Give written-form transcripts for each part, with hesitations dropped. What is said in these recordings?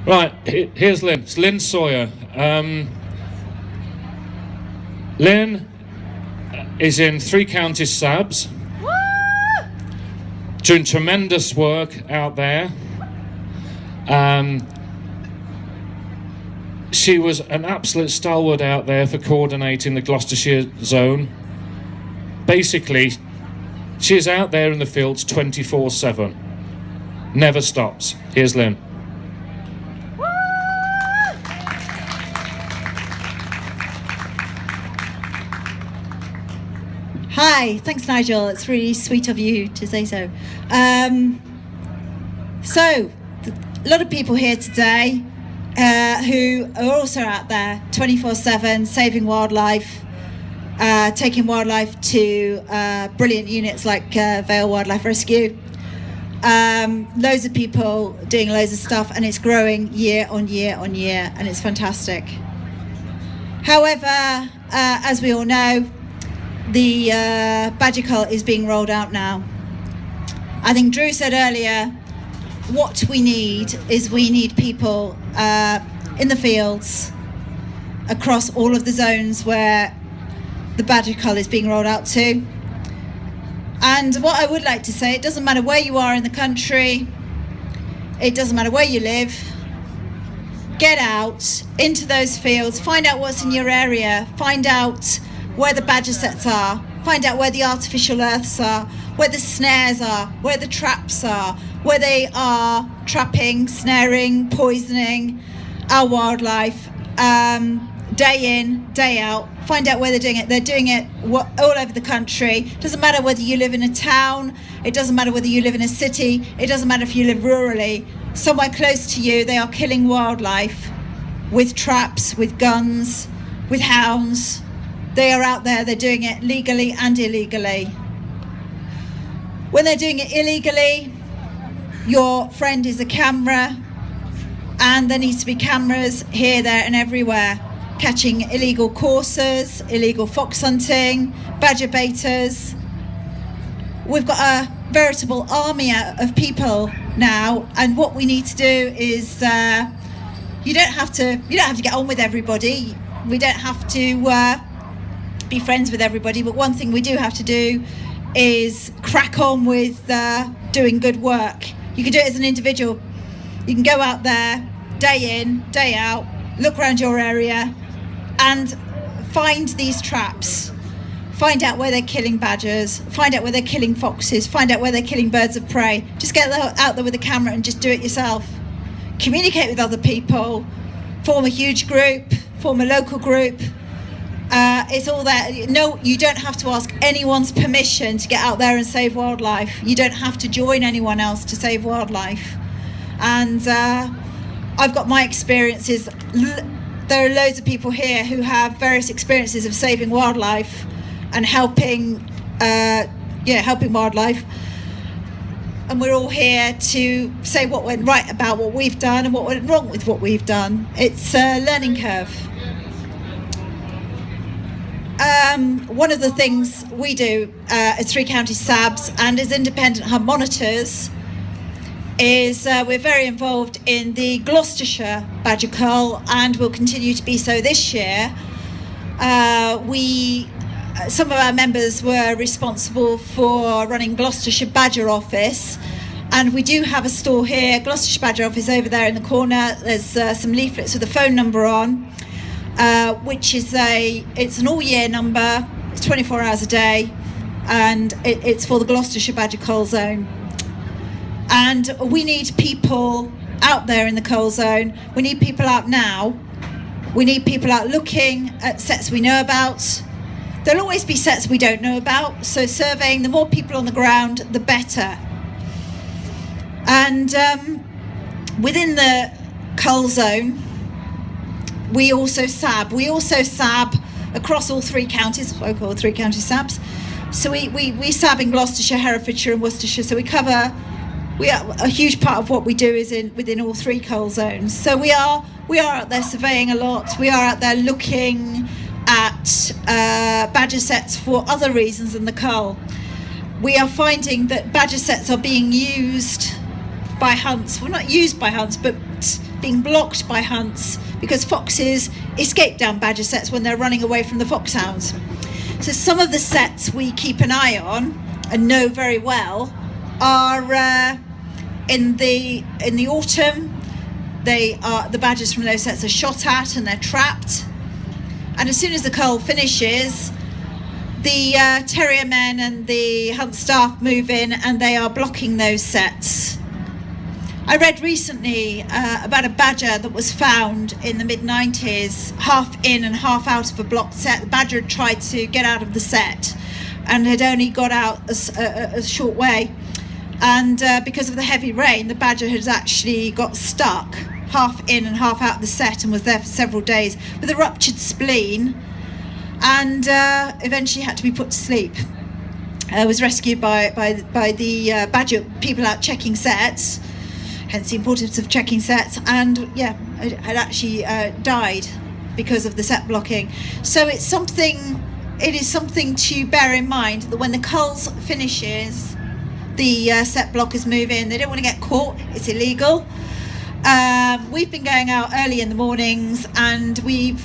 Right, here's Lynn. It's Lynn Sawyer. Lynn is in 3 counties SABs, doing tremendous work out there. She was an absolute stalwart out there for coordinating the Gloucestershire zone. Basically, she's out there in the fields 24/7. Never stops. Here's Lynn. Hi, thanks Nigel, it's really sweet of you to say so. So, a lot of people here today who are also out there 24/7 saving wildlife, taking wildlife to brilliant units like Vale Wildlife Rescue. Loads of people doing loads of stuff, and it's growing year on year on year, and it's fantastic. However, as we all know, the badger cull is being rolled out now. I think Drew said earlier, what we need people in the fields across all of the zones where the badger cull is being rolled out to. And what I would like to say, it doesn't matter where you are in the country, it doesn't matter where you live, get out into those fields, find out what's in your area, find out where the badger sets are, find out where the artificial earths are, where the snares are, where the traps are, where they are trapping, snaring, poisoning our wildlife, day in, day out. Find out where they're doing it. They're doing it all over the country. Doesn't matter whether you live in a town, it doesn't matter whether you live in a city, it doesn't matter if you live rurally. Somewhere close to you, they are killing wildlife with traps, with guns, with hounds. They are out there, they're doing it legally and illegally. When they're doing it illegally, your friend is a camera, and there needs to be cameras here, there and everywhere, catching illegal coursers, illegal fox hunting, badger baiters. We've got a veritable army of people now, and what we need to do is you don't have to get on with everybody. We don't have to be friends with everybody, but one thing we do have to do is crack on with doing good work. You can do it as an individual. You can go out there day in, day out, look around your area and find these traps. Find out where they're killing badgers, find out where they're killing foxes, find out where they're killing birds of prey. Just get out there with a camera and just do it yourself. Communicate with other people, form a huge group, form a local group. It's all there. No, you don't have to ask anyone's permission to get out there and save wildlife. You don't have to join anyone else to save wildlife. And I've got my experiences. There are loads of people here who have various experiences of saving wildlife and helping wildlife. And we're all here to say what went right about what we've done and what went wrong with what we've done. It's a learning curve. One of the things we do as 3 Counties SABs and as independent hub monitors is we're very involved in the Gloucestershire badger cull, and will continue to be so this year. Some of our members were responsible for running Gloucestershire Badger Office, and we do have a store here, Gloucestershire Badger Office over there in the corner. There's some leaflets with a phone number on, which is it's an all year number. It's 24 hours a day, and it's for the Gloucestershire Badger Cull Zone. And we need people out there in the cull zone. We need people out now. We need people out looking at sets we know about. There'll always be sets we don't know about, so surveying, the more people on the ground, the better. And within the cull zone, we also SAB. We also SAB across all 3 counties, what I call 3 county SABs. So we SAB in Gloucestershire, Herefordshire and Worcestershire. So a huge part of what we do is within all 3 cull zones. So we are out there surveying a lot. We are out there looking at badger sets for other reasons than the cull. We are finding that badger sets are being used by hunts. Well, not used by hunts, but fact being blocked by hunts because foxes escape down badger setts when they're running away from the foxhounds. So some of the setts we keep an eye on and know very well are in the autumn. The badgers from those setts are shot at and they're trapped. And as soon as the cull finishes, the terrier men and the hunt staff move in and they are blocking those setts. I read recently about a badger that was found in the mid-90s, half in and half out of a blocked set. The badger had tried to get out of the set and had only got out a short way. And because of the heavy rain, the badger had actually got stuck half in and half out of the set and was there for several days with a ruptured spleen, and eventually had to be put to sleep. Was rescued by the badger people out checking sets, hence the importance of checking sets, and had actually died because of the set blocking. So it is something to bear in mind that when the culls finishes, the set blockers move in. They don't want to get caught, it's illegal. We've been going out early in the mornings and we've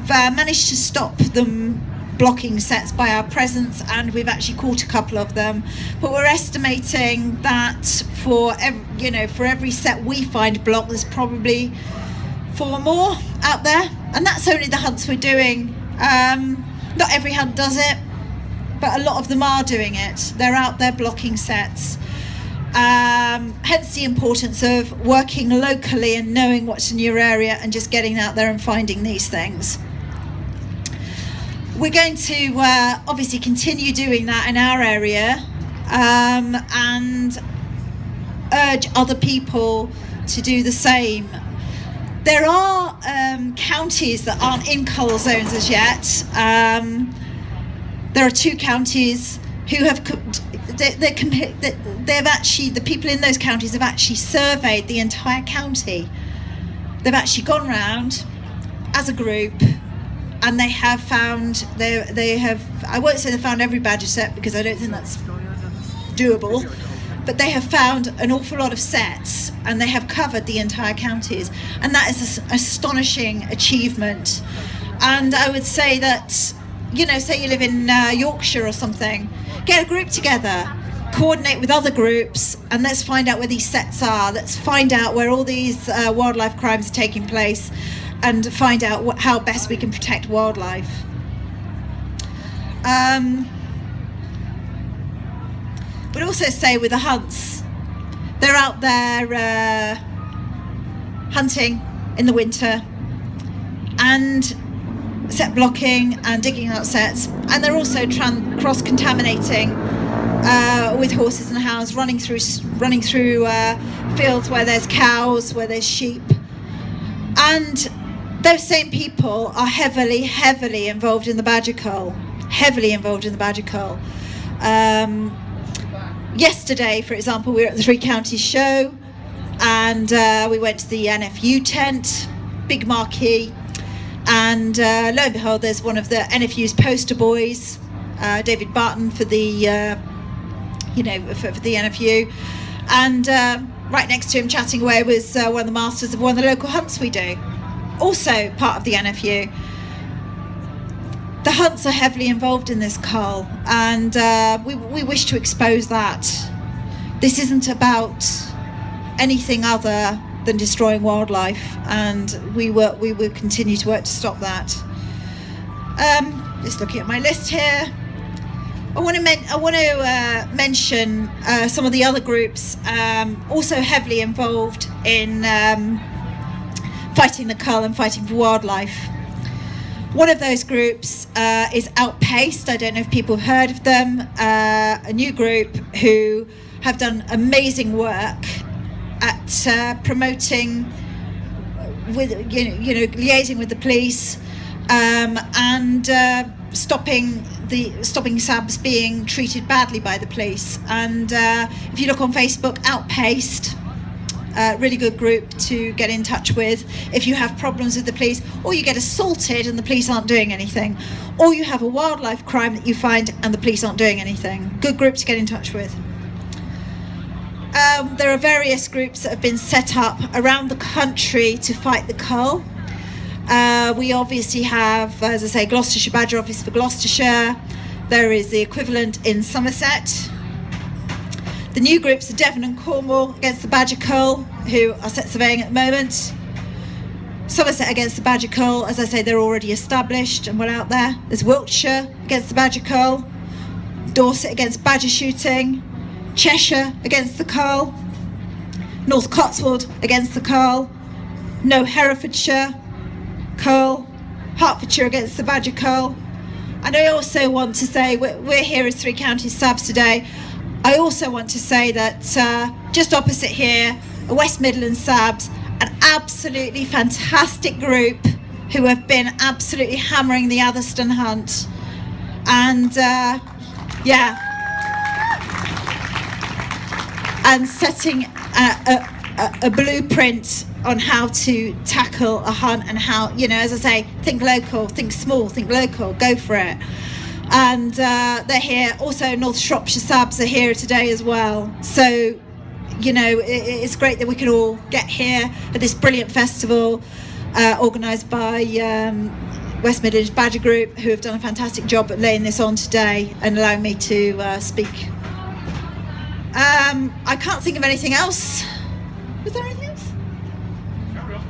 managed to stop them blocking sets by our presence, and we've actually caught a couple of them, but we're estimating that for every set we find blocked, there's probably 4 more out there, and that's only the hunts we're doing. Not every hunt does it, but a lot of them are doing it. They're out there blocking sets. Hence the importance of working locally and knowing what's in your area and just getting out there and finding these things. We're going to obviously continue doing that in our area, and urge other people to do the same. There are counties that aren't in cull zones as yet. There are 2 counties who have the people in those counties have actually surveyed the entire county. They've actually gone round as a group, and they have found I won't say they found every badger set because I don't think that's doable, but they have found an awful lot of sets and they have covered the entire counties, and that is an astonishing achievement. And I would say that, say you live in Yorkshire or something, get a group together, coordinate with other groups, and let's find out where these sets are. Let's find out where all these wildlife crimes are taking place, and find out how best we can protect wildlife. Would also say with the hunts, they're out there hunting in the winter and set blocking and digging out sets, and they're also cross-contaminating with horses and hounds, running through fields where there's cows, where there's sheep. And those same people are heavily involved in the badger cull. Yesterday, for example, we were at the 3 Counties show, and we went to the NFU tent, big marquee, and lo and behold, there's one of the NFU's poster boys, David Barton for the for the NFU, and right next to him chatting away was one of the masters of one of the local hunts we do, also part of the NFU. The hunts are heavily involved in this cull, and we wish to expose that. This isn't about anything other than destroying wildlife, and we will continue to work to stop that. Just looking at my list here, I want to mention some of the other groups also heavily involved in fighting the cull and fighting for wildlife. One of those groups is Outpaced. I don't know if people have heard of them. A new group who have done amazing work at promoting, with liaising with the police, and stopping SABs being treated badly by the police. And if you look on Facebook, Outpaced, really good group to get in touch with if you have problems with the police, or you get assaulted and the police aren't doing anything, or you have a wildlife crime that you find and the police aren't doing anything. Good group to get in touch with. There are various groups that have been set up around the country to fight the cull. We obviously have, as I say, Gloucestershire Badger Office for Gloucestershire. There is the equivalent in Somerset. The new groups are Devon and Cornwall against the badger cull, who are set surveying at the moment. Somerset against the badger cull, as I say, they're already established and well out there. There's Wiltshire against the badger cull, Dorset against badger shooting, Cheshire against the cull, North Cotswold against the cull, no Herefordshire cull, Hertfordshire against the badger cull. And I also want to say, we're here as Three Counties SABs today. I also want to say that just opposite here, West Midlands SABs, an absolutely fantastic group who have been absolutely hammering the Atherstone hunt. And and setting a blueprint on how to tackle a hunt and how, as I say, think local, think small, think local, go for it. And they're here. Also, North Shropshire SABs are here today as well. So, it's great that we can all get here at this brilliant festival organised by West Midlands Badger Group, who have done a fantastic job at laying this on today and allowing me to speak. I can't think of anything else. Was there anything else?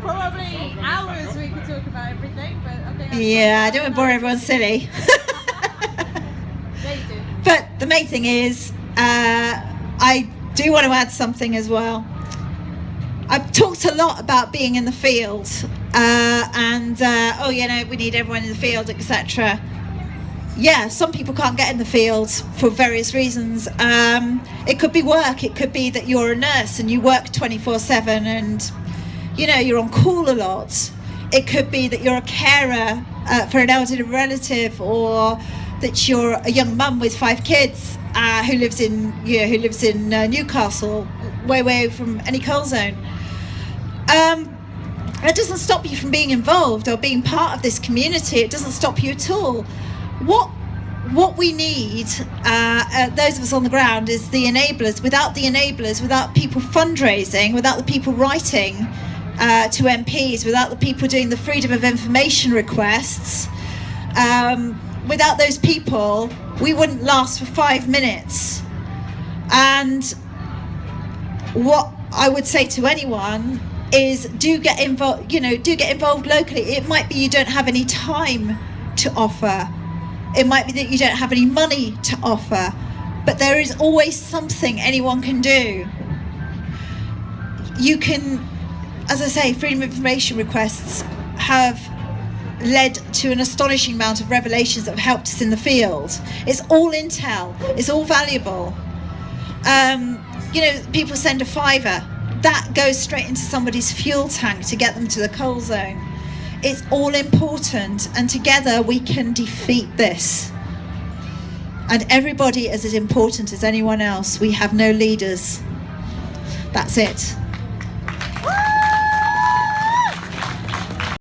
Probably hours we could talk about everything, but I think... I don't want to bore everyone silly. Yeah, you do. But the main thing is, I do want to add something as well. I've talked a lot about being in the field we need everyone in the field, etc. Yeah, some people can't get in the field for various reasons. It could be work. It could be that you're a nurse and you work 24/7 and, you're on call a lot. It could be that you're a carer for an elderly relative, or that you're a young mum with 5 kids who lives in Newcastle, way away from any coal zone. It doesn't stop you from being involved or being part of this community. It doesn't stop you at all. What we need, those of us on the ground, is the enablers. Without the enablers, without people fundraising, without the people writing to MPs, without the people doing the freedom of information requests, without those people, we wouldn't last for 5 minutes. And what I would say to anyone is, do get involved. Do get involved locally. It might be you don't have any time to offer. It might be that you don't have any money to offer, but there is always something anyone can do. You can, as I say, freedom of information requests have led to an astonishing amount of revelations that have helped us in the field. It's all intel. It's all valuable. People send a £5. That goes straight into somebody's fuel tank to get them to the coal zone. It's all important, and together we can defeat this. And everybody is as important as anyone else. We have no leaders. That's it.